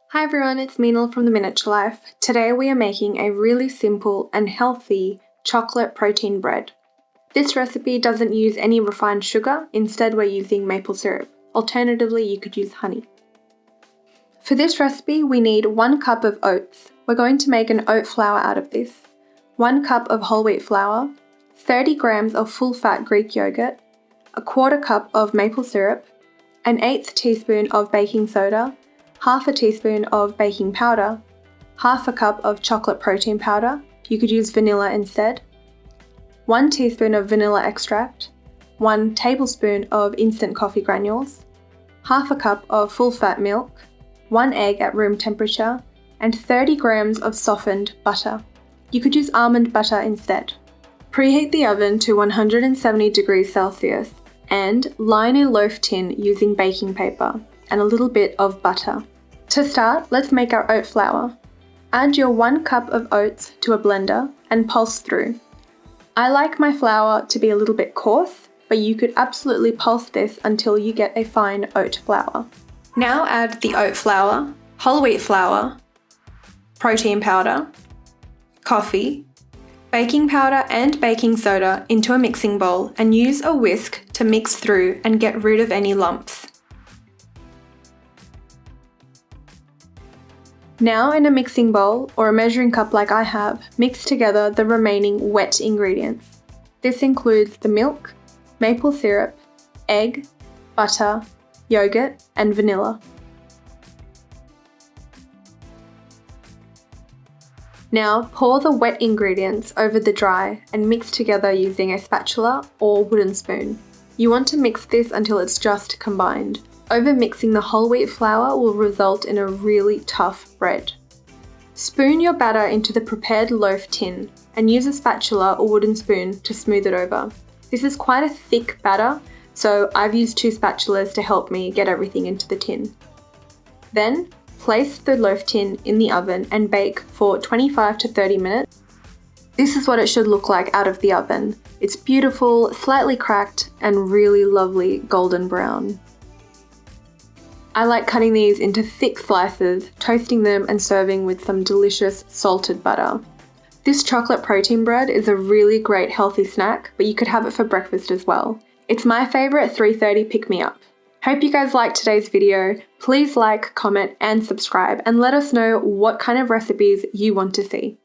Hi everyone, it's Meenal from The Miniature Life. Today we are making a really simple and healthy chocolate protein bread. This recipe doesn't use any refined sugar, instead we're using maple syrup. Alternatively, you could use honey. For this recipe we need 1 cup of oats. We're going to make an oat flour out of this. 1 cup of whole wheat flour, 30 grams of full fat Greek yogurt, 1/4 cup of maple syrup, an 1/8 teaspoon of baking soda, 1/2 teaspoon of baking powder, 1/2 cup of chocolate protein powder, you could use vanilla instead, 1 teaspoon of vanilla extract, 1 tablespoon of instant coffee granules, 1/2 cup of full fat milk, 1 egg at room temperature, and 30 grams of softened butter. You could use almond butter instead. Preheat the oven to 170 degrees Celsius and line a loaf tin using baking paper and a little bit of butter. To start, let's make our oat flour. Add your 1 cup of oats to a blender and pulse through. I like my flour to be a little bit coarse, but you could absolutely pulse this until you get a fine oat flour. Now add the oat flour, whole wheat flour, protein powder, coffee, baking powder and baking soda into a mixing bowl and use a whisk to mix through and get rid of any lumps. Now in a mixing bowl, or a measuring cup like I have, mix together the remaining wet ingredients. This includes the milk, maple syrup, egg, butter, yogurt, and vanilla. Now pour the wet ingredients over the dry and mix together using a spatula or wooden spoon. You want to mix this until it's just combined. Over-mixing the whole wheat flour will result in a really tough bread. Spoon your batter into the prepared loaf tin and use a spatula or wooden spoon to smooth it over. This is quite a thick batter, so I've used 2 spatulas to help me get everything into the tin. Then, place the loaf tin in the oven and bake for 25 to 30 minutes. This is what it should look like out of the oven. It's beautiful, slightly cracked, and really lovely golden brown. I like cutting these into thick slices, toasting them and serving with some delicious salted butter. This chocolate protein bread is a really great healthy snack, but you could have it for breakfast as well. It's my favourite 3:30 pick-me-up. Hope you guys liked today's video. Please like, comment and subscribe and let us know what kind of recipes you want to see.